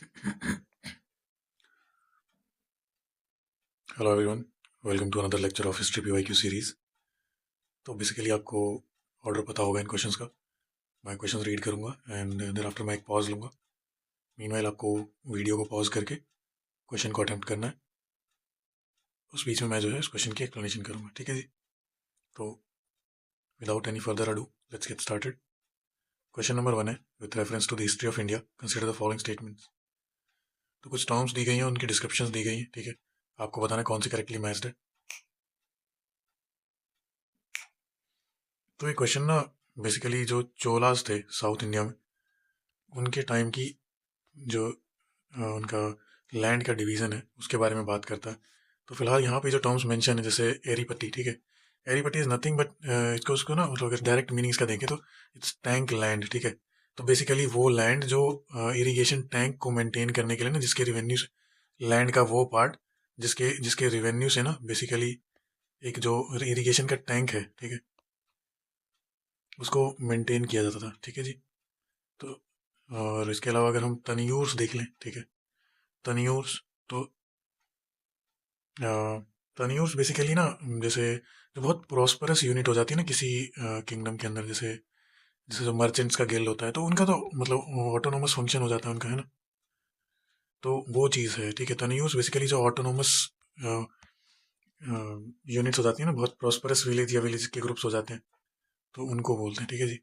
Hello everyone, welcome to another lecture of history PYQ series. तो basically आपको order पता होगा इन क्वेश्चंस का। मैं क्वेश्चंस रीड करूंगा एंड देन आफ्टर मैं एक पॉज लूंगा। मीनवाइल आपको वीडियो को पॉज करके क्वेश्चन को अटेम्प्ट करना है। उस बीच में मैं जो है इस क्वेश्चन की एक्सप्लेनेशन करूंगा, ठीक है जी। तो without any further ado let's get started. Question number 1 है, with reference to the history of India consider the following statements. तो कुछ टर्म्स दी गई हैं, उनकी डिस्क्रिप्शंस दी गई हैं, ठीक है। आपको बताना है कौन सी करेक्टली मैच्ड है। तो ये क्वेश्चन ना बेसिकली जो चोलास थे साउथ इंडिया में, उनके टाइम की जो उनका लैंड का डिवीज़न है उसके बारे में बात करता है। तो फिलहाल यहाँ पे जो टर्म्स मेंशन है जैसे एरीपट्टी, ठीक है। एरीपट्टी इज़ नथिंग बट इसको उसको ना मतलब अगर डायरेक्ट मीनिंग इसका देखें तो इट्स टैंक लैंड, ठीक है। तो बेसिकली वो लैंड जो इरिगेशन टैंक को मेंटेन करने के लिए ना, जिसके रिवेन्यू से लैंड का वो पार्ट जिसके जिसके रिवेन्यू से ना बेसिकली एक जो इरिगेशन का टैंक है, ठीक है, उसको मेंटेन किया जाता था, ठीक है जी। तो और इसके अलावा अगर हम तनियूर्स देख लें, ठीक है, तनियूर्स तो तन्यूर्स बेसिकली ना जैसे जो बहुत प्रॉस्परस यूनिट हो जाती है ना किसी किंगडम के अंदर, जैसे जैसे जो मर्चेंट्स का गिल्ड होता है, तो उनका तो मतलब ऑटोनोमस फंक्शन हो जाता है उनका, है ना। तो वो चीज़ है, ठीक है। तन्यूर्स बेसिकली जो ऑटोनोमस यूनिट्स हो जाती है ना, बहुत प्रॉस्परस विलेज या विलेज के ग्रुप्स हो जाते हैं, तो उनको बोलते हैं, ठीक है जी।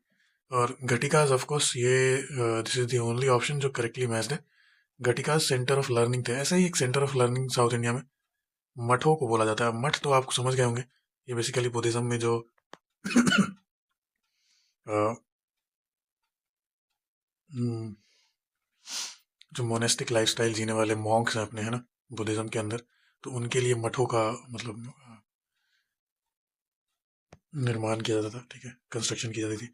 और घटिकाज ऑफ कोर्स ये this is the only option जो करेक्टली मैच्ड है। घटिकाज सेंटर ऑफ लर्निंग थे, ऐसा ही एक centre of learning south India में मठों को बोला जाता है। मठ तो आपको समझ गए होंगे, ये बेसिकली बुद्धिज्म में जो जो मोनेस्टिक लाइफस्टाइल जीने वाले मॉन्क्स हैं अपने, है ना, बुद्धिज्म के अंदर, तो उनके लिए मठों का मतलब निर्माण किया जाता था, ठीक है, कंस्ट्रक्शन की जाती थी।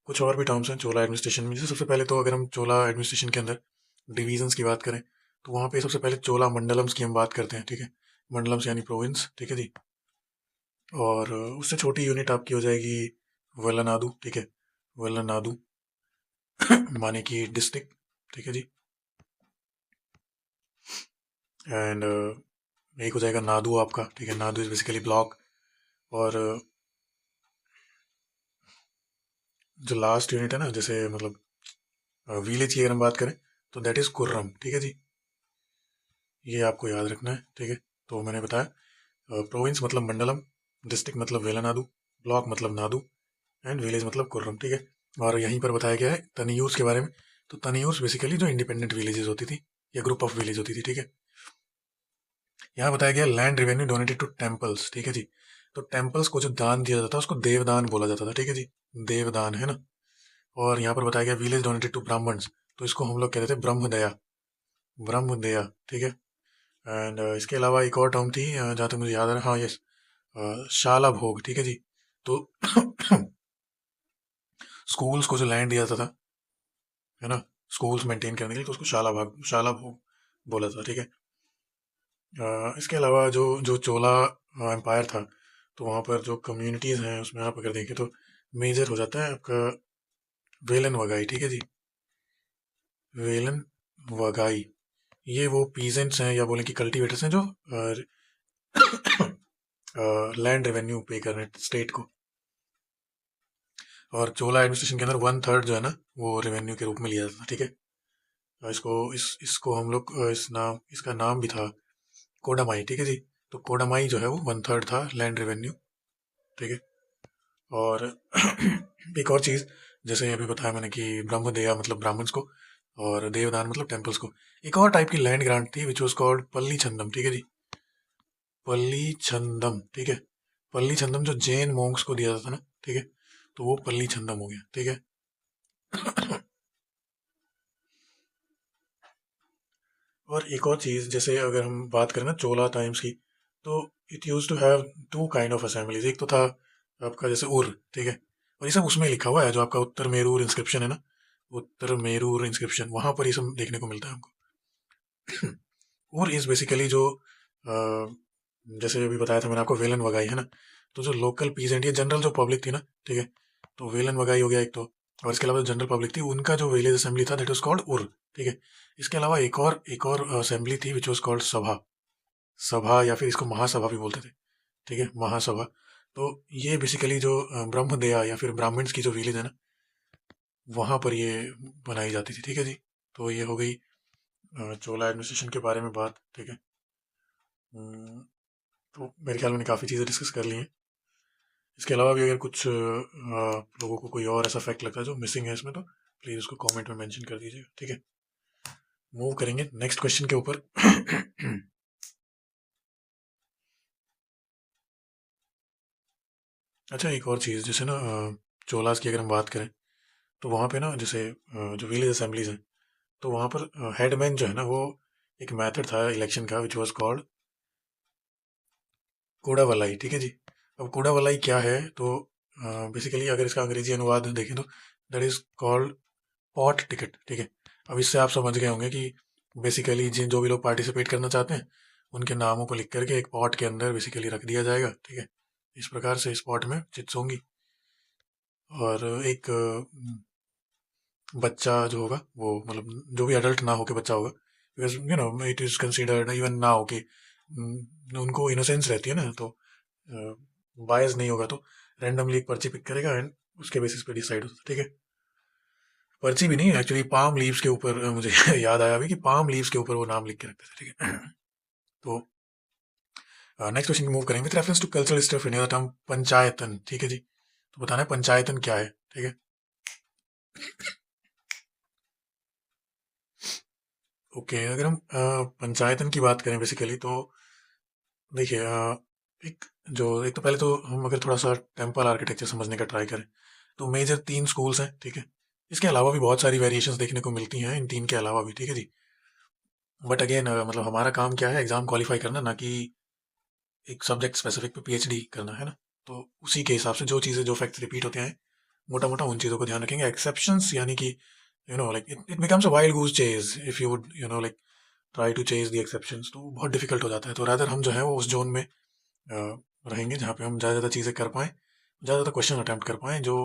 कुछ और भी टर्म्स हैं चोला एडमिनिस्ट्रेशन में। जैसे सबसे पहले तो अगर हम चोला एडमिनिस्ट्रेशन के अंदर डिवीजन्स की बात करें तो वहाँ पे सबसे पहले चोला मंडलम्स की हम बात करते हैं, ठीक है। मंडलम्स यानी प्रोविंस, ठीक है जी। और उससे छोटी यूनिट आपकी हो जाएगी वेलनाडु, ठीक है, वेलनाडु माने की डिस्ट्रिक्ट, ठीक है जी। एंड एक हो जाएगा नादू आपका, ठीक है, नादू इज बेसिकली ब्लॉक। और जो लास्ट यूनिट है ना, जैसे मतलब विलेज की अगर हम बात करें तो दैट इज कुर्रम, ठीक है जी। ये आपको याद रखना है, ठीक है। तो मैंने बताया प्रोविंस मतलब मंडलम, डिस्ट्रिक्ट मतलब वेलानादू, ब्लॉक मतलब नादू एंड विलेज मतलब कुर्रम, ठीक है। और यहीं पर बताया गया है तनियूर्स के बारे में। तो तनियूर्स बेसिकली जो इंडिपेंडेंट विलेजेस होती थी या ग्रुप ऑफ विलेज होती थी, ठीक है। यहाँ बताया गया land revenue donated to temples, ठीक है जी। तो टेम्पल्स को जो दान दिया जाता है उसको देवदान बोला जाता था, ठीक है जी, देवदान, है ना। और यहाँ पर बताया गया विलेज डोनेटेड टू ब्राह्मण्स, तो इसको हम लोग कहते थे ब्रह्मदया, ब्रह्मदया, ठीक है। एंड इसके अलावा एक और टर्म थी जहाँ तक मुझे याद है, हाँ यस, शाला भोग, ठीक है जी। तो स्कूल्स को जो लैंड दिया जाता था, है ना, स्कूल्स मेंटेन करने के लिए, तो उसको शाला भोग बोला था, ठीक है। इसके अलावा जो जो चोला एम्पायर था, तो वहाँ पर जो कम्युनिटीज़ हैं उसमें आप अगर देखें तो मेजर हो जाता है आपका वेलन वगाई, ठीक है जी, वेलन वगाई। ये वो पीजेंट्स हैं या बोले कि कल्टीवेटर्स हैं जो लैंड रेवेन्यू पे कर रहे हैं स्टेट को। और चोला एडमिनिस्ट्रेशन के अंदर 1/3 जो है ना वो रेवेन्यू के रूप में लिया जाता था, ठीक है। इसको हम लोग इस नाम इसका नाम भी था कोडामाई, ठीक है जी। तो कोडामाई जो है वो 1/3 था लैंड रेवेन्यू, ठीक है। और एक और चीज़, जैसे अभी बताया मैंने कि ब्रह्मदेया मतलब ब्राह्मण्स को और देवदान मतलब टेम्पल्स को। एक और टाइप की लैंड ग्रांट थी विच वॉज कॉल्ड पल्ली छंदम, ठीक है जी, पल्ली छंदम, ठीक है। पल्ली छंदम जो जैन मोंक्स को दिया जाता था ना, ठीक है, तो वो पल्ली छंदम हो गया, ठीक है। और एक और चीज़, जैसे अगर हम बात करें ना चोला टाइम्स की, तो it use to have two kind of assemblies. एक तो था आपका जैसे उर, ठीक है, और ये सब उसमें लिखा हुआ है जो आपका उत्तर मेरूर इंस्क्रिप्शन है ना, उत्तर मेरूर इंस्क्रिप्शन, वहां पर ये सब देखने को मिलता है हमको। उर इज बेसिकली जो जैसे अभी बताया था मैंने आपको वेलन वगाई, है ना। तो जो लोकल पीजेंट या जनरल जो पब्लिक थी ना, ठीक है, तो वेलन वगाई हो गया एक तो। और इसके अलावा जनरल पब्लिक थी उनका जो विलेज असेंबली था दैट वाज कॉल्ड उर, ठीक है। इसके अलावा एक और असेंबली थी विच वाज कॉल्ड सभा। सभा या फिर इसको महासभा भी बोलते थे, ठीक है, महासभा। तो ये बेसिकली जो ब्रह्मदया या फिर ब्राह्मण्स की जो विलेज है ना, वहाँ पर ये बनाई जाती थी, ठीक है जी। तो ये हो गई चोला एडमिनिस्ट्रेशन के बारे में बात, ठीक है। तो मेरे ख्याल में काफ़ी चीज़ें डिस्कस कर ली हैं। इसके अलावा भी अगर कुछ लोगों को कोई और ऐसा फैक्ट लगता है जो मिसिंग है इसमें, तो प्लीज़ उसको कमेंट में मेंशन कर दीजिएगा, ठीक है। मूव करेंगे नेक्स्ट क्वेश्चन के ऊपर। अच्छा, एक और चीज़, जैसे ना चोलास की अगर हम बात करें तो वहाँ पे ना जैसे जो विलेज असेंबलीज हैं, तो वहाँ पर हेडमैन जो है ना, वो एक मेथड था इलेक्शन का विच वाज कॉल्ड कोडावलाई, ठीक है जी। अब कोडावलाई क्या है, तो बेसिकली अगर इसका अंग्रेजी अनुवाद देखें तो that is called pot ticket, ठीक है। अब इससे आप समझ गए होंगे कि बेसिकली जिन जो भी लोग पार्टिसिपेट करना चाहते हैं उनके नामों को लिख करके एक पॉट के अंदर बेसिकली रख दिया जाएगा, ठीक है। इस प्रकार से इस पॉट में चिट्स होंगी और एक बच्चा जो होगा वो मतलब जो भी अडल्ट ना होके बच्चा होगा, because you know it is considered even ना हो कि उनको इनोसेंस रहती है ना, तो बायस नहीं होगा, तो रैंडमली एक पर्ची पिक करेगा एंड उसके बेसिस पे डिसाइड होता है, ठीक है। पर्ची भी नहीं एक्चुअली, पाम लीव्स के ऊपर मुझे याद आया अभी कि पाम लीव्स के ऊपर वो नाम लिख के रखते थे, ठीक है। तो नेक्स्ट क्वेश्चन मूव करेंगे with reference to cultural history of India, term panchayatan, ठीक है जी। तो बताना है पंचायतन क्या है, ठीक है। ओके, अगर हम पंचायतन की बात करें बेसिकली, तो देखिए एक तो पहले तो हम अगर थोड़ा सा टेम्पल आर्किटेक्चर समझने का ट्राई करें तो मेजर 3 स्कूल्स हैं, ठीक है। इसके अलावा भी बहुत सारी वेरिएशंस देखने को मिलती हैं इन 3 के अलावा भी, ठीक है जी। बट अगेन मतलब हमारा काम क्या है, एग्जाम क्वालिफाई करना, ना कि एक सब्जेक्ट स्पेसिफिक पे पीएचडी करना, है ना। तो उसी के हिसाब से जो चीज़ें जो फैक्ट्स रिपीट होते हैं मोटा मोटा उन चीज़ों को ध्यान रखेंगे। एक्सेप्शंस यानी कि like it becomes a wild goose chase if you would like try to chase the exceptions, तो बहुत डिफिकल्ट हो जाता है। तो रादर हम जो है वो उस जोन में रहेंगे जहाँ पे हम ज़्यादा ज़्यादा चीज़ें कर पाएँ, ज़्यादा ज़्यादा क्वेश्चन अटैम्प्ट कर पाएँ जो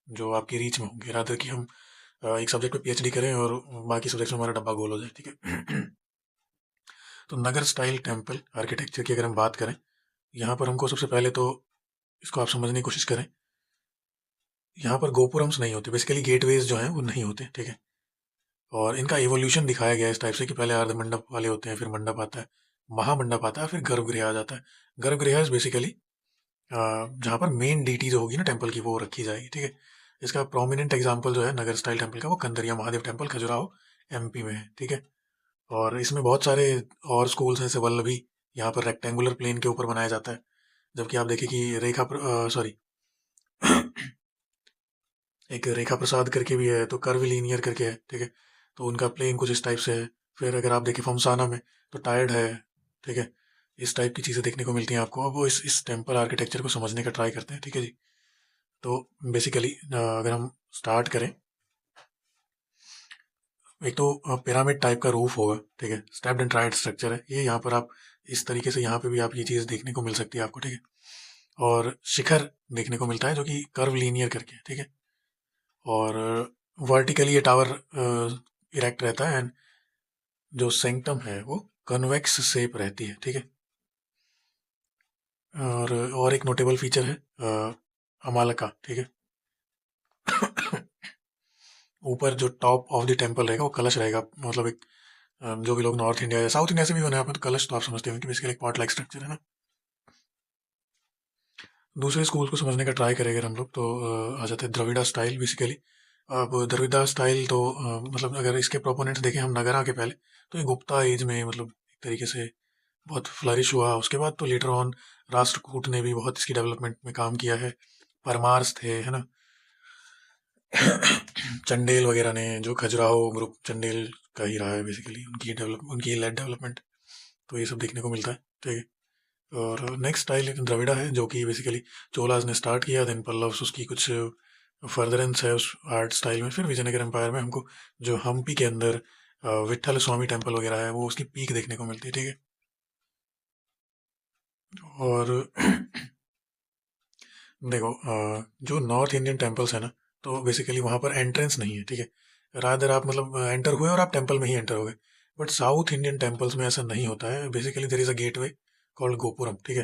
जो आपकी रीच में होंगे, रादर कि हम एक सब्जेक्ट पे पीएचडी करें और बाकी सब्जेक्ट्स में हमारा डब्बा गोल हो जाए, ठीक है। तो नगर स्टाइल टेम्पल आर्किटेक्चर की अगर हम बात करें, यहाँ पर हमको सबसे पहले तो इसको आप समझने की कोशिश करें। यहाँ पर गोपुरम्स नहीं होते, बेसिकली गेटवेज जो हैं वो नहीं होते, ठीक है। और इनका इवोल्यूशन दिखाया गया है इस टाइप से कि पहले अर्ध मंडप वाले होते हैं, फिर मंडप आता है, महामंडप आता है, फिर गर्भगृह आ जाता है। गर्भगृह इज बेसिकली जहाँ पर मेन डीटी जो होगी ना टेम्पल की वो रखी जाएगी, ठीक है। इसका प्रोमिनेंट एग्जाम्पल जो है नगर स्टाइल टेम्पल का, वो कंदरिया महादेव टेम्पल खजुराहो एमपी में है, ठीक है। और इसमें बहुत सारे और स्कूल्स हैं, जैसे वल्लभी, यहाँ पर रेक्टेंगुलर प्लेन के ऊपर बनाया जाता है। जबकि आप देखिए कि सॉरी एक रेखा प्रसाद करके भी है, तो कर्व लीनियर करके है, ठीक है। तो उनका प्लेन कुछ इस टाइप से है। फिर अगर आप देखें फमसाना में तो टायर्ड है, ठीक है। इस टाइप की चीज़ें देखने को मिलती हैं आपको। अब वो इस टेम्पल आर्किटेक्चर को समझने का ट्राई करते हैं, ठीक है जी। तो बेसिकली अगर हम स्टार्ट करें, एक तो पिरामिड टाइप का रूफ होगा, ठीक है। स्टेप्ड एंड ट्राइड स्ट्रक्चर है ये, यहाँ पर आप इस तरीके से यहाँ पे भी आप ये चीज़ देखने को मिल सकती है आपको, ठीक है। और शिखर देखने को मिलता है जो कि कर्व लीनियर करके, ठीक है। और वर्टिकली ये टावर इरेक्ट रहता है एंड जो सेंक्टम है वो कन्वेक्स शेप रहती है, ठीक है। और एक नोटेबल फीचर है अमालका, ठीक है। ऊपर जो टॉप ऑफ द टेम्पल रहेगा वो कलश रहेगा, मतलब एक जो भी लोग नॉर्थ इंडिया या साउथ इंडिया से भी होने हैं तो कलश तो आप समझते हैं कि बेसिकली एक पॉट लाइक स्ट्रक्चर है ना। दूसरे स्कूल को समझने का ट्राई करेंगे हम लोग, तो आ जाते हैं द्रविड़ा स्टाइल बेसिकली। अब द्रविड़ा स्टाइल तो मतलब अगर इसके प्रोपोनेंट्स देखें हम नगरा के पहले, तो ये गुप्ता एज में मतलब एक तरीके से बहुत फ्लरिश हुआ। उसके बाद तो लेटर ऑन राष्ट्रकूट ने भी बहुत इसकी डेवलपमेंट में काम किया है, परमार्स थे, है ना। चंडेल वगैरह ने, जो खजुराहो ग्रुप चंडेल का ही रहा है बेसिकली, उनकी लेड डेवलपमेंट, तो ये सब देखने को मिलता है, ठीक है। और नेक्स्ट स्टाइल एक द्रविड़ा है जो कि बेसिकली चोलाज ने स्टार्ट किया, देन पल्लव्स उसकी कुछ फर्दरेंस है उस आर्ट स्टाइल में। फिर विजयनगर एम्पायर में हमको जो हम्पी के अंदर विट्ठल स्वामी टेम्पल वगैरह है वो उसकी पीक देखने को मिलती है, ठीक है। और देखो जो नॉर्थ इंडियन टेम्पल्स है ना, तो बेसिकली वहाँ पर एंट्रेंस नहीं है, ठीक है। रादर आप मतलब एंटर हुए और आप टेम्पल में ही एंटर हो गए। बट साउथ इंडियन टेम्पल्स में ऐसा नहीं होता है। Basically there is a gateway called gopuram, ठीक है।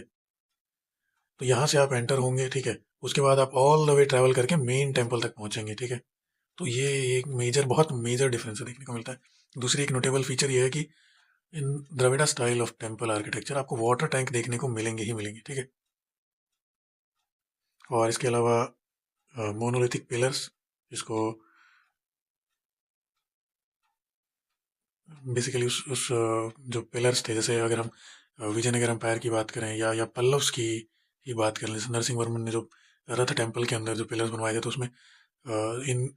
तो यहाँ से आप एंटर होंगे, ठीक है। उसके बाद आप ऑल द वे ट्रैवल करके मेन टेम्पल तक पहुँचेंगे, ठीक है। तो ये एक बहुत मेजर डिफरेंस देखने को मिलता है। दूसरी एक नोटेबल फीचर ये है कि in Dravida style of temple architecture आपको वाटर टैंक देखने को मिलेंगे ही मिलेंगे, ठीक है। और इसके अलावा मोनोलिथिक पिलर्स, जिसको बेसिकली उस जो पिलर्स थे, जैसे अगर हम विजयनगर एम्पायर की बात करें या पल्लव्स की ही बात करें, जैसे नरसिंह वर्मन ने जो रथ टेम्पल के अंदर जो पिलर्स बनवाए थे, तो उसमें in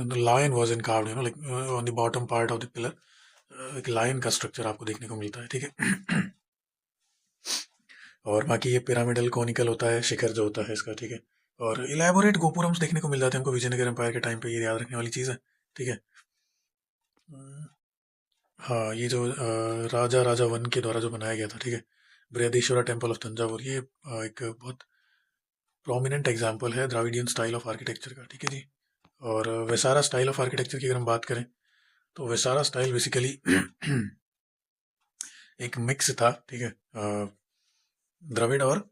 the lion was incarved, like on the bottom part of the pillar एक लायन का स्ट्रक्चर आपको देखने को मिलता है, ठीक है। और बाकी ये पिरामिडल कॉनिकल होता है शिखर जो होता है इसका, ठीक है। और इलेबोरेट गोपुरम्स देखने को मिल जाते हैं हमको विजयनगर एम्पायर के टाइम पे, ये याद रखने वाली चीज़ है, ठीक है। हाँ, ये जो राजा राजा वन के द्वारा जो बनाया गया था, ठीक है, बृहदीश्वरा टेम्पल ऑफ तंजावुर, ये एक बहुत प्रोमिनेंट एग्जाम्पल है द्राविडियन स्टाइल ऑफ आर्किटेक्चर का, ठीक है जी। और वेसारा स्टाइल ऑफ आर्किटेक्चर की अगर हम बात करें, तो वेसारा स्टाइल बेसिकली एक मिक्स था, ठीक है, द्रविड़ और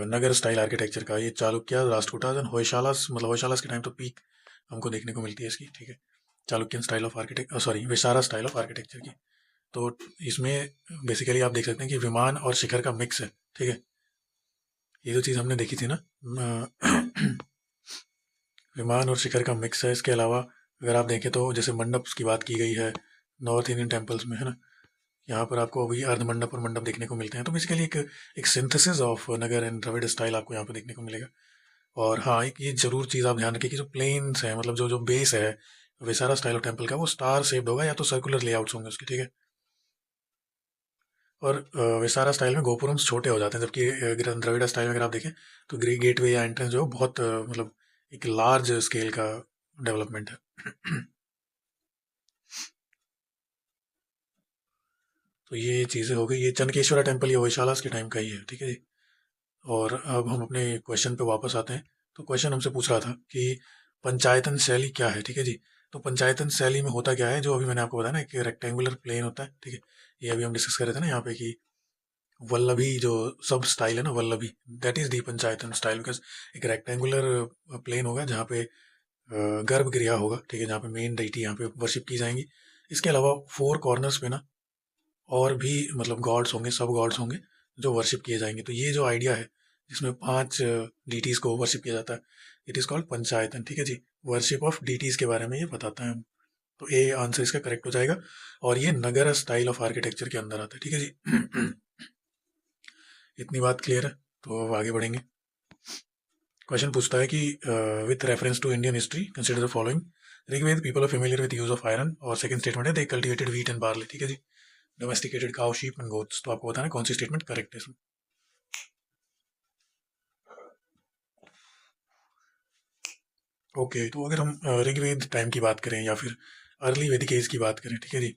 नगर स्टाइल आर्किटेक्चर का। ये चालुक्य, राष्ट्रकूटास एंड होयसालास, मतलब होयसालास के टाइम तो पीक हमको देखने को मिलती है इसकी, ठीक है। Chalukyan style of architect, sorry, Vesara style of architecture की। तो इसमें बेसिकली आप देख सकते हैं कि विमान और शिखर का मिक्स है, ठीक है। ये जो चीज़ हमने देखी थी ना, विमान और शिखर का मिक्स है। इसके अलावा अगर आप देखें तो जैसे मंडप की बात की गई है नॉर्थ इंडियन टेम्पल्स में, है ना, यहाँ पर आपको अभी अर्ध मंडप और मंडप देखने को मिलते हैं। तो बेसिकली एक synthesis of Nagar and Dravida style आपको यहाँ पर देखने को मिलेगा। और हाँ, एक ये जरूर चीज़ आप ध्यान रखिए कि जो प्लेन्स है, मतलब जो जो बेस है वेसारा स्टाइल ऑफ टेम्पल का, वो स्टार शेप्ड होगा या तो सर्कुलर लेआउट्स होंगे उसके, ठीक है। और वेसारा स्टाइल में गोपुरम्स छोटे हो जाते हैं, जबकि द्रविड़ा स्टाइल में अगर आप देखें तो ग्री गेटवे या एंट्रेंस जो है बहुत मतलब एक लार्ज स्केल का डेवलपमेंट है। तो ये चीज़ें हो गई। ये चनकेश्वरा टेम्पल ये होयसालास के टाइम का ही है, ठीक है जी। और अब हम अपने क्वेश्चन पे वापस आते हैं। तो क्वेश्चन हमसे पूछ रहा था कि पंचायतन शैली क्या है, ठीक है जी। तो पंचायतन शैली में होता क्या है, जो अभी मैंने आपको बताया ना, एक रेक्टेंगुलर प्लेन होता है, ठीक है। ये अभी हम डिस्कस कर रहे थे ना यहाँ पे कि वल्लभी जो सब स्टाइल है ना, Vallabhi, that is the panchayatan style, because एक रेक्टेंगुलर प्लेन होगा जहाँ पे गर्भगृह होगा, ठीक है, जहाँ पे मेन डेटी यहाँ पे वर्शिप की जाएंगी। इसके अलावा फोर कॉर्नर्स पे ना और भी मतलब गॉड्स होंगे, सब गॉड्स होंगे जो वर्शिप किए जाएंगे। तो ये जो आइडिया है जिसमें 5 डीटीज को वर्शिप किया जाता है, इट इज़ कॉल्ड पंचायतन, ठीक है जी। वर्शिप ऑफ डीटीज के बारे में ये बताता है। तो ए आंसर इसका करेक्ट हो जाएगा। और ये नगर स्टाइल ऑफ आर्किटेक्चर के अंदर आता है, ठीक है जी। इतनी बात क्लियर है, तो अब आगे बढ़ेंगे। क्वेश्चन पूछता है कि with reference to Indian history consider the following. Rigveda people are familiar with use of iron, और सेकंड स्टेटमेंट है they cultivated wheat and barley, ठीक है जी। Domesticated cow sheep and goats. तो आपको बताना कौन सी स्टेटमेंट करेक्ट है इसमें। ओके, तो अगर हम ऋग्वेद टाइम की बात करें या फिर अर्ली वैदिक एज की बात करें, ठीक है जी,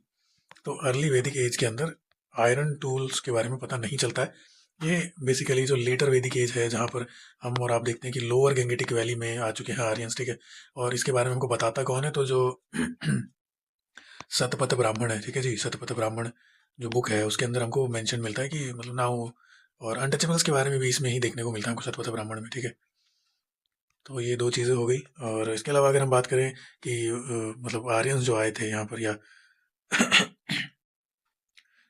तो अर्ली वैदिक एज के अंदर आयरन टूल्स के बारे में पता नहीं चलता है। ये बेसिकली जो लेटर वैदिक एज है, जहाँ पर हम और आप देखते हैं कि लोअर गंगेटिक वैली में आ चुके हैं आर्यंस, ठीक है। और इसके बारे में हमको बताता कौन है, तो जो सतपथ ब्राह्मण है, ठीक है जी। सतपथ ब्राह्मण जो बुक है उसके अंदर हमको मेंशन मिलता है कि मतलब ना वो, और अनटचेबल्स के बारे में भी इसमें ही देखने को मिलता है हमको सतपथ ब्राह्मण में, ठीक है। तो ये दो चीज़ें हो गई। और इसके अलावा अगर हम बात करें कि मतलब आर्यंस जो आए थे यहाँ पर, या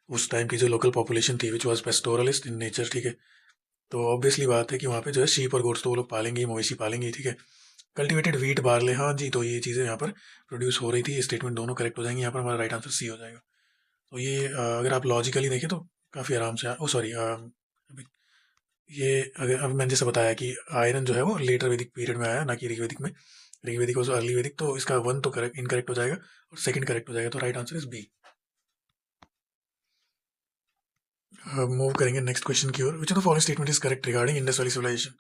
उस टाइम की जो लोकल पॉपुलेशन थी which was pastoralist in nature, ठीक है। तो ऑब्वियसली बात है कि वहाँ पे जो है शीप और गोट्स तो वो लोग पालेंगे ही, मवेशी पालेंगे ही, ठीक है। कल्टिवेटेड व्हीट बार्ले, हाँ जी, तो ये चीज़ें यहाँ पर प्रोड्यूस हो रही थी। ये स्टेटमेंट दोनों करेक्ट हो जाएंगे, यहाँ पर हमारा राइट आंसर सी हो जाएगा। तो ये अगर आप लॉजिकली देखें तो काफ़ी आराम से, ओ सॉरी, ये अगर अब मैंने जैसे बताया कि आयरन जो है वो लेटर वैदिक पीरियड में आया, ना कि ऋग्वेदिक में। ऋग्वेदिक और अर्ली वैदिक, तो इसका वन तो करेक्ट इनकरेक्ट हो जाएगा और सेकंड करेक्ट हो जाएगा, तो right answer is B. Move करेंगे नेक्स्ट क्वेश्चन की ओर। Which of the following statement is correct regarding Indus valley civilization.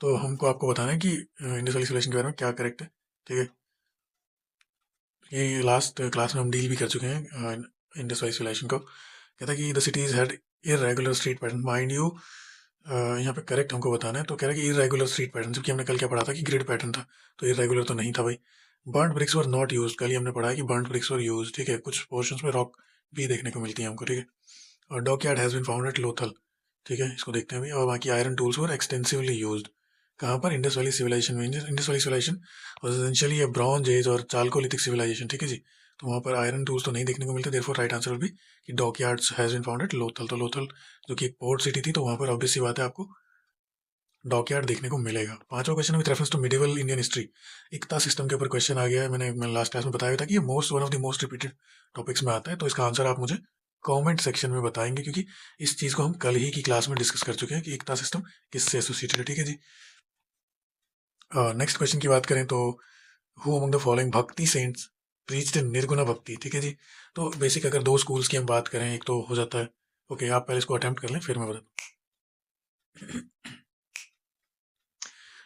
तो हमको आपको बताना है कि इंडस वैली सिविलाइजेशन के बारे में क्या करेक्ट है, ठीक है। ये लास्ट क्लास में हम डील भी कर चुके हैं इंडस वैली सिविलाइजेशन को। कहता है कि the cities had irregular street pattern, mind you यहाँ पे करेक्ट हमको बताना है। तो कह रहा है कि इरेगुलर स्ट्रीट पैटर्न, जबकि हमने कल क्या पढ़ा था कि ग्रिड पैटर्न था, तो इरेगुलर तो नहीं था भाई। Burned bricks were not use, कल ही हमने पढ़ा है कि बर्न्ड ब्रिक्स वर यूज, ठीक है। कुछ पोर्शंस में रॉक भी देखने को मिलती है हमको, ठीक है। और dockyard has been found at Lothal, ठीक है, इसको देखते हैं अभी। और बाकी iron tools were extensively used कहाँ पर, इंडस वैली सिविलाइजेशन में। Indus valley civilization was essentially a bronze age और चालकोलिथिक सिविलाइजेशन, ठीक है जी। तो वहाँ पर आयरन टूल्स तो नहीं देखने को मिलते, therefore right answer will be कि dockyards has been found at Lothal. तो लोथल जो कि एक पोर्ट सिटी थी, तो वहाँ पर ऑब्वियस सी बात है आपको डॉकयार्ड देखने को मिलेगा। पांचवा question with reference to medieval Indian history, एकता सिस्टम के ऊपर क्वेश्चन आ गया है। मैंने लास्ट क्लास में बताया था कि ये one of the most repeated topics में आता है। तो इसका आंसर आप मुझे कमेंट सेक्शन में बताएंगे, क्योंकि इस चीज़ को हम कल ही की क्लास में डिस्कस कर चुके हैं कि एकता सिस्टम किससे एसोसिएटेड है, ठीक है जी। नेक्स्ट क्वेश्चन की बात करें तो हु अमंग द फॉलोइंग भक्ति सेंट्स प्रीच्ड निर्गुणा भक्ति, ठीक है जी। तो बेसिक अगर दो स्कूल्स की हम बात करें, एक तो हो जाता है, ओके आप पहले इसको अटेम्प्ट कर लें फिर मैं बता।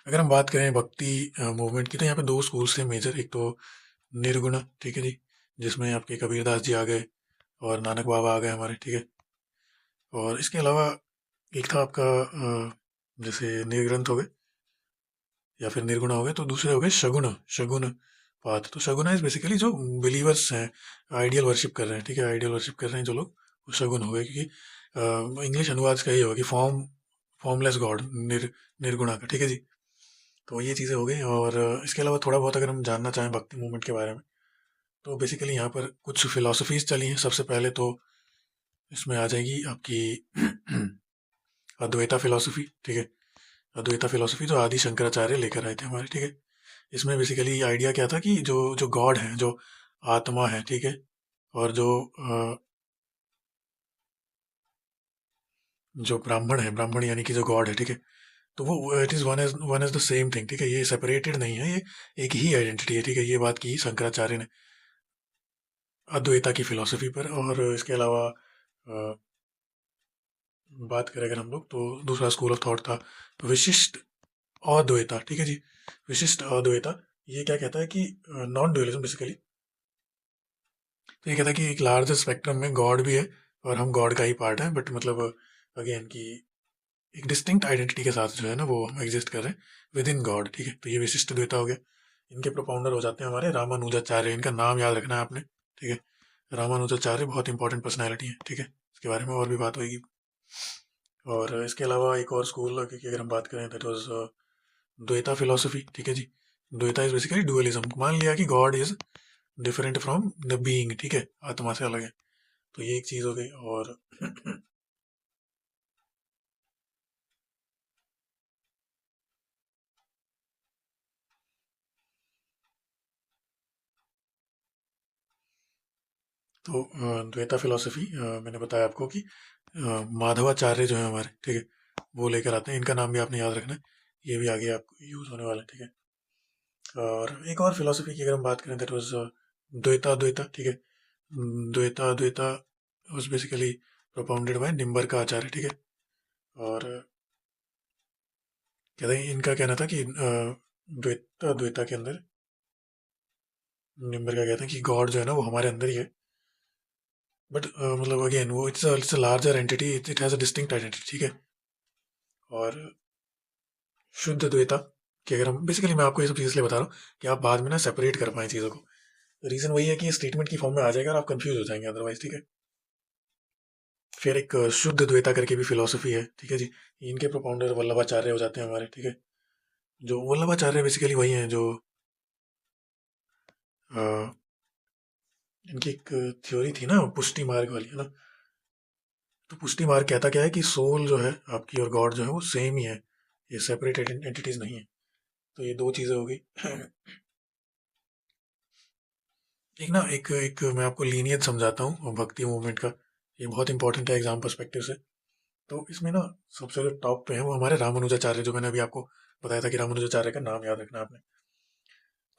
अगर हम बात करें भक्ति मूवमेंट की, तो यहाँ पे दो स्कूल्स थे मेजर, एक तो निर्गुण, ठीक है जी, जिसमें आपके कबीरदास जी आ गए और नानक बाबा आ गए हमारे, ठीक है। और इसके अलावा एक था आपका जैसे निर्ग्रंथ हो गए या फिर निर्गुण हो गए, तो दूसरे हो गए शगुन, शगुन पाथ। तो शगुन इज बेसिकली जो बिलीवर्स हैं, आइडियल वर्शिप कर रहे हैं, ठीक है, आइडियल वर्शिप कर रहे हैं जो लोग, वो शगुन हो गए। क्योंकि इंग्लिश अनुवाद का ये होगा कि फॉर्मलेस गॉड, निर्गुणा का, ठीक है जी। तो ये चीज़ें हो गई। और इसके अलावा थोड़ा बहुत अगर हम जानना चाहें भक्ति मूवमेंट के बारे में, तो बेसिकली यहाँ पर कुछ फिलोसफीज चली हैं। सबसे पहले तो इसमें आ जाएगी आपकी अद्वैता फिलोसफी, ठीक है। अद्वैता फिलोसफी जो आदि शंकराचार्य लेकर आए थे हमारे, ठीक है। इसमें बेसिकली आइडिया क्या था कि जो जो गॉड है, जो आत्मा है, ठीक है, और जो ब्राह्मण है, ब्राह्मण यानी कि जो गॉड है, ठीक है, तो वो it is one as the same thing, ठीक है। ये सेपरेटेड नहीं है, ये एक ही आइडेंटिटी है, ठीक है। ये बात की शंकराचार्य ने अद्वैता की फिलोसफी पर। और इसके अलावा बात करें अगर हम लोग, तो दूसरा स्कूल ऑफ थॉट था विशिष्ट अद्वैता, ठीक है जी। विशिष्ट अद्वैता ये क्या कहता है कि नॉन ड्यूअलिज्म बेसिकली। तो ये कहता है कि एक लार्ज स्पेक्ट्रम में गॉड भी है और हम गॉड का ही पार्ट है, बट मतलब अगेन की एक डिस्टिंक्ट आइडेंटिटी के साथ जो है ना, वो हम एग्जिस्ट कर रहे हैं विद इन गॉड, ठीक है। तो ये विशिष्ट द्वैता हो गया। इनके प्रोपाउंडर हो जाते हैं हमारे रामानुजाचार्य, इनका नाम याद रखना है आपने, ठीक है। रामानुजाचार्य बहुत इंपॉर्टेंट पर्सनैलिटी है, ठीक है। इसके बारे में और भी बात होगी। और इसके अलावा एक और स्कूल की अगर हम बात करें, दैट वाज द्वैता फिलोसफी, ठीक है जी। द्वैता इज बेसिकली डुअलिज्म, मान लिया कि God is different from the being, ठीक है, आत्मा से अलग है। तो ये एक चीज हो गई। और तो द्वैता फिलोसफी मैंने बताया आपको कि माधवाचार्य जो है हमारे, ठीक है, वो लेकर आते हैं। इनका नाम भी आपने याद रखना है, ये भी आगे आपको यूज होने वाला है, ठीक है। और एक और फिलोसफी की अगर हम बात करें, दैट वाज द्वैता द्वैता, ठीक है। Dvaita Dvaita was basically propounded by Nimbarkacharya, ठीक है। और कहते हैं इनका कहना था कि द्वैता द्वैता के अंदर निम्बर का कहते हैं कि गॉड जो है ना वो हमारे अंदर ही है, बट मतलब अगेन वो it's a larger entity, it has a distinct identity, ठीक है। और शुद्ध द्वैता कि अगर हम बेसिकली, मैं आपको ये सब चीज़ इसलिए बता रहा हूँ कि आप बाद में ना सेपरेट कर पाएँ चीज़ों को। रीज़न वही है कि ये स्टेटमेंट की फॉर्म में आ जाएगा और आप कंफ्यूज हो जाएंगे अदरवाइज, ठीक है। फिर एक शुद्ध द्वैता करके भी फिलोसफी है, ठीक है जी। इनके प्रोपाउंडर वल्लभाचार्य हो जाते हैं हमारे, ठीक है। जो वल्लभाचार्य बेसिकली वही हैं जो अ, इनकी एक थ्योरी थी ना पुष्टि मार्ग वाली, है ना। तो पुष्टि मार्ग कहता क्या है कि सोल जो है आपकी और गॉड जो है वो सेम ही है, ये सेपरेट एंटिटीज नहीं है। तो ये दो चीज़ें हो गई। एक ना एक एक मैं आपको लीनियत समझाता हूँ भक्ति मूवमेंट का, ये बहुत इंपॉर्टेंट है एग्जाम पर्सपेक्टिव से। तो इसमें ना सबसे जो टॉप पे है वो हमारे रामानुजाचार्य, जो मैंने अभी आपको बताया था कि रामानुजाचार्य का नाम याद रखना आपने।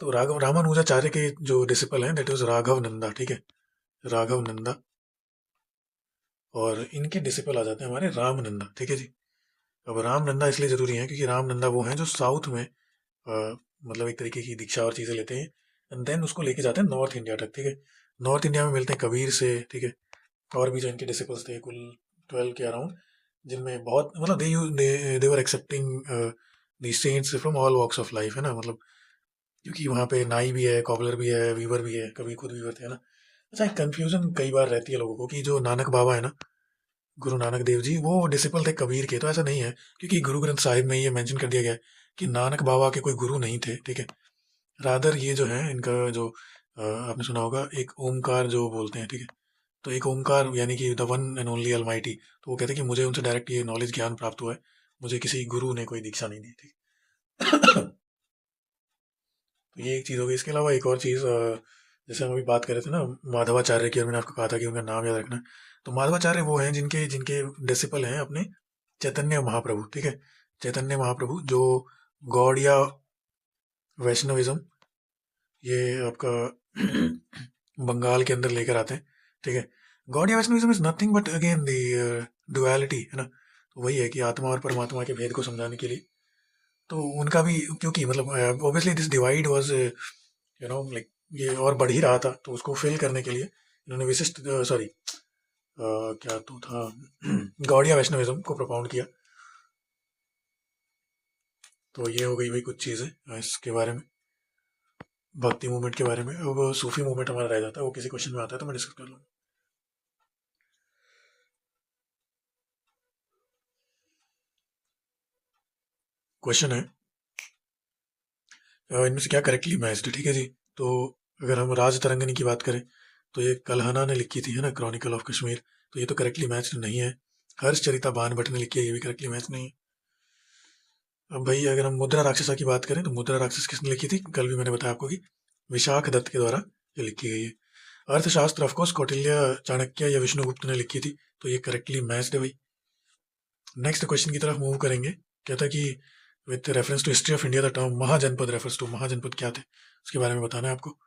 तो रामानुजाचार्य के जो डिसिपल हैं दैट वाज राघव नंदा, ठीक है, राघव नंदा। और इनके डिसिपल आ जाते हैं हमारे राम नंदा, ठीक है जी। अब राम नंदा इसलिए जरूरी है क्योंकि राम नंदा वो हैं जो साउथ में मतलब एक तरीके की दीक्षा और चीज़ें लेते हैं, एंड देन उसको लेके जाते हैं नॉर्थ इंडिया तक, ठीक है। नॉर्थ इंडिया में मिलते हैं कबीर से, ठीक है। और भी जो इनके डिसिपल्स थे कुल 12 के अराउंड, जिनमें बहुत मतलब they were accepting the saints from all walks of life, है ना, मतलब क्योंकि वहाँ पे नाई भी है, कॉबलर भी है, वीवर भी है, कभी खुद वीवर थे, है ना। अच्छा, कंफ्यूजन कई बार रहती है लोगों को कि जो नानक बाबा है ना, गुरु नानक देव जी, वो डिसिपल थे कबीर के, तो ऐसा नहीं है, क्योंकि गुरु ग्रंथ साहिब में ये मेंशन कर दिया गया है कि नानक बाबा के कोई गुरु नहीं थे, ठीक है। रादर ये जो है इनका जो आपने सुना होगा एक ओमकार जो बोलते हैं, ठीक है। तो एक ओमकार यानी कि the one and only Almighty, तो वो कहते हैं कि मुझे उनसे डायरेक्ट ये नॉलेज ज्ञान प्राप्त हुआ है, मुझे किसी गुरु ने कोई दीक्षा नहीं दी थी। तो ये एक चीज़ हो गई। इसके अलावा एक और चीज़, जैसे हम अभी बात कर रहे थे ना माधवाचार्य की, और मैंने आपको कहा था कि उनका नाम याद रखना है। तो माधवाचार्य वो हैं जिनके जिनके डिसिपल हैं अपने चैतन्य महाप्रभु, ठीक है। चैतन्य महाप्रभु जो गौड़िया वैष्णविज्म, ये आपका बंगाल के अंदर लेकर आते हैं, ठीक है। Gaudiya Vaishnavism is nothing but again the duality, है ना। तो वही है कि आत्मा और परमात्मा के भेद को समझाने के लिए, तो उनका भी, क्योंकि मतलब obviously this divide was like ये और बढ़ ही रहा था, तो उसको फिल करने के लिए इन्होंने विशिष्ट सॉरी क्या तो था गौड़िया वैष्णविज्म को प्रोपाउंड किया। तो ये हो गई भाई कुछ चीज़ें इसके बारे में, भक्ति मूवमेंट के बारे में। अब सूफी मूवमेंट हमारा रह जाता है, वो किसी क्वेश्चन में आता है तो मैं डिस्कस कर लूँगा। क्वेश्चन है इनमें से क्या करेक्टली मैच्ड, ठीक है जी। तो अगर हम राज तरंगिणी की बात करें, तो ये कल्हना ने लिखी थी, है ना, क्रॉनिकल ऑफ कश्मीर, तो ये तो करेक्टली मैच्ड नहीं है। हर्ष चरिता बान भट्ट ने लिखी है, ये भी करेक्टली मैच नहीं है। अब भाई अगर हम मुद्रा राक्षसा की बात करें, तो मुद्रा राक्षस किसने लिखी थी, कल भी मैंने बताया आपको कि विशाख दत्त के द्वारा ये लिखी गई है। अर्थशास्त्र ऑफकोर्स कौटिल्य चाणक्य या विष्णुगुप्त ने लिखी थी, तो ये करेक्टली मैच्ड है भाई। नेक्स्ट क्वेश्चन की तरफ मूव करेंगे। कहता कि with reference to history of India the term mahajanapada refers to, mahajanapada क्या थे उसके बारे में बताना है आपको।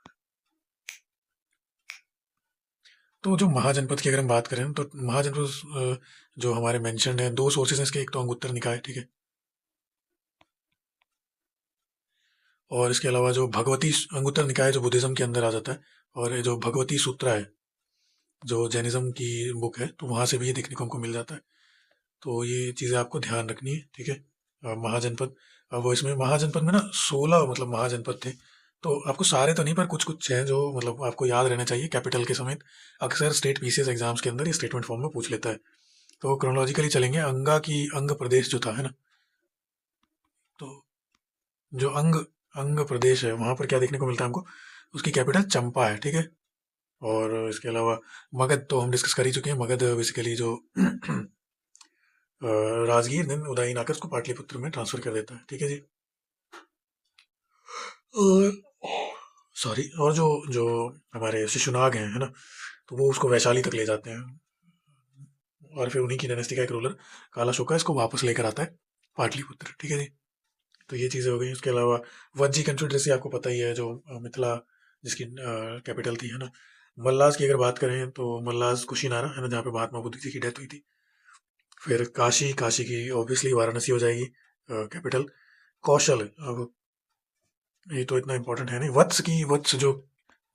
तो जो महाजनपद की अगर हम बात करें, तो महाजनपद जो हमारे मेंशन है, दो सोर्सेज हैं इसके, एक तो अंगुत्तर निकाय, ठीक है, और इसके अलावा जो भगवती अंगुत्तर निकाय जो बुद्धिज्म के अंदर आ जाता है, और ये जो भगवती सूत्रा है जो जैनिज्म की बुक है, तो वहाँ से भी ये देखने को हमको मिल जाता है। तो ये चीज़ें आपको ध्यान रखनी है, ठीक है। महाजनपद, अब वो इसमें महाजनपद में ना 16 मतलब महाजनपद थे, तो आपको सारे तो नहीं पर कुछ कुछ हैं जो मतलब आपको याद रहना चाहिए कैपिटल के समेत। अक्सर स्टेट पीसीएस एग्जाम्स के अंदर ये स्टेटमेंट फॉर्म में पूछ लेता है। तो क्रोनोलॉजिकली चलेंगे, अंगा की अंग प्रदेश जो था, है ना, तो जो अंग अंग प्रदेश है वहाँ पर क्या देखने को मिलता है हमको, उसकी कैपिटल चंपा है, ठीक है। और इसके अलावा मगध तो हम डिस्कस कर ही चुके हैं, मगध बेसिकली जो राजगीर देन उदयन आकर उसको पाटलिपुत्र में ट्रांसफर कर देता है, ठीक है जी। और सॉरी, और जो जो हमारे शिशुनाग हैं, है ना, तो वो उसको वैशाली तक ले जाते हैं, और फिर उन्हीं की डायनेस्टी का एक रूलर काला शोका इसको वापस लेकर आता है पाटलिपुत्र, ठीक है जी। तो ये चीज़ें हो गई। उसके अलावा वज्जी कन्फेडरेसी आपको पता ही है, जो मिथिला जिसकी कैपिटल थी, है ना। मल्लाज की अगर बात करें तो मल्लाज कुशीनारा, है ना, जहाँ पे महात्मा बुद्ध जी की डेथ हुई थी। फिर काशी, काशी की ऑब्वियसली वाराणसी हो जाएगी कैपिटल। कौशल, अब ये तो इतना इंपॉर्टेंट है नहीं। वत्स की, वत्स जो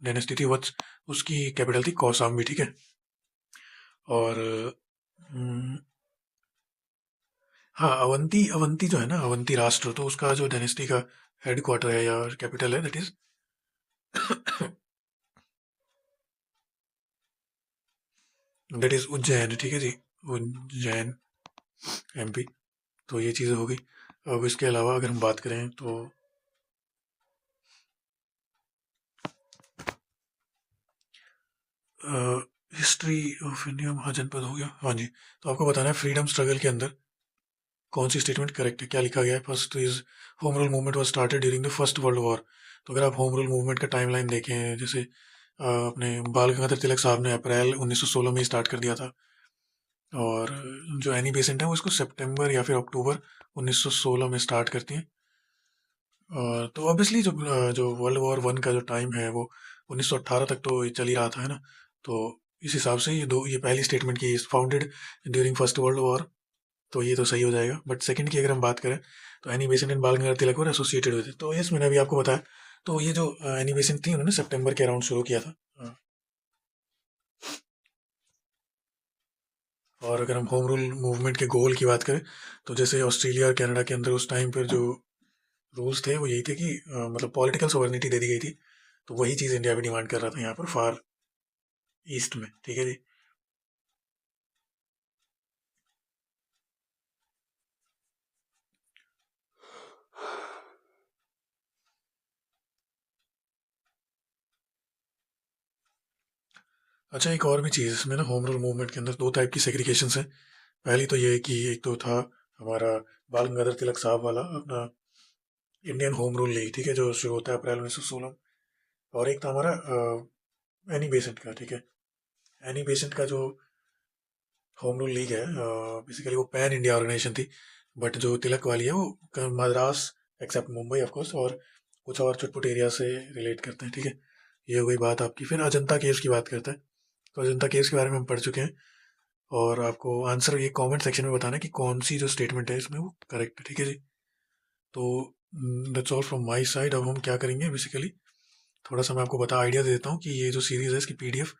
डायनेस्टी थी वत्स, उसकी कैपिटल थी कौसाम्बी, ठीक है। और हम्म, हाँ, अवंती, अवंती जो है ना, अवंती राष्ट्र, तो उसका जो डायनेस्टी का हेड क्वार्टर है या कैपिटल है, that is that is Ujjain, ठीक है जी, उज्जैन एमपी। तो ये चीज़ें हो गई। अब इसके अलावा अगर हम बात करें तो हिस्ट्री ऑफ इंडिया महाजनपद हो गया, हाँ जी। तो आपको बताना है फ्रीडम स्ट्रगल के अंदर कौन सी स्टेटमेंट करेक्ट है, क्या लिखा गया है। First is home rule movement was started during the first world war. तो अगर आप होम रूल मूवमेंट का टाइमलाइन देखें, जैसे अपने बाल गंगाधर तिलक साहब ने अप्रैल 1916 में स्टार्ट कर दिया था, और जो एनी बेसेंट है वो इसको सितंबर या फिर अक्टूबर 1916 में स्टार्ट करती हैं। तो ऑब्वियसली जो वर्ल्ड वॉर वन का जो टाइम है वो 1918 तक तो ये चल ही रहा था, है ना। तो इस हिसाब से ये पहली स्टेटमेंट की founded during first world war, तो ये तो सही हो जाएगा। बट सेकंड की अगर हम बात करें, तो एनी बेसेंट एंड बाल गंगाधर तिलक वर एसोसिएटेड हुए थे, तो यस मैंने अभी आपको बताया। तो ये जो एनी बेसेंट थी उन्होंने सितंबर के अराउंड शुरू किया था। और अगर हम होम रूल मूवमेंट के गोल की बात करें तो जैसे ऑस्ट्रेलिया और कनाडा के अंदर उस टाइम पर जो रूल्स थे वो यही थे कि मतलब पॉलिटिकल सोवर्निटी दे दी गई थी। तो वही चीज़ इंडिया भी डिमांड कर रहा था यहाँ पर फार ईस्ट में, ठीक है जी। अच्छा, एक और भी चीज़ इसमें ना, होम रूल मूवमेंट के अंदर दो टाइप की सेग्रीगेशंस हैं। पहली तो ये है कि एक तो था हमारा बाल गंगाधर तिलक साहब वाला अपना इंडियन होम रूल लीग, ठीक है, जो शुरू होता है अप्रैल 1916। और एक था हमारा एनी बेसेंट का, ठीक है। एनी बेसेंट का जो होम रूल लीग है बेसिकली वो पैन इंडिया ऑर्गेनाइजेशन थी। बट जो तिलक वाली है वो Madras except Mumbai of course और कुछ और चुटपुट एरिया से रिलेट करते हैं, ठीक है। ये हो गई बात आपकी। फिर अजंता केव्स की बात करते हैं। तो अजंता केव्स के बारे में हम पढ़ चुके हैं और आपको आंसर ये कमेंट सेक्शन में बताना है कि कौन सी जो स्टेटमेंट है इसमें वो करेक्ट है, ठीक है जी। तो that's all from my side. अब हम क्या करेंगे बेसिकली, थोड़ा सा मैं आपको आइडिया दे देता हूँ कि ये जो सीरीज़ है इसकी पीडीएफ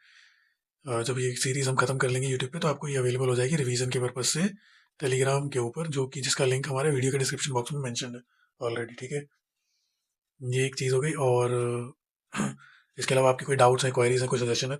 जब ये सीरीज़ हम खत्म कर लेंगे यूट्यूब पे तो आपको ये अवेलेबल हो जाएगी रिवीजन के पर्पज से टेलीग्राम के ऊपर, जो कि जिसका लिंक हमारे वीडियो के डिस्क्रिप्शन बॉक्स में मेंशन है ऑलरेडी, ठीक है। ये एक चीज़ हो गई। और इसके अलावा आपकी कोई डाउट्स हैं, क्वेरीज हैं, कोई सजेशन है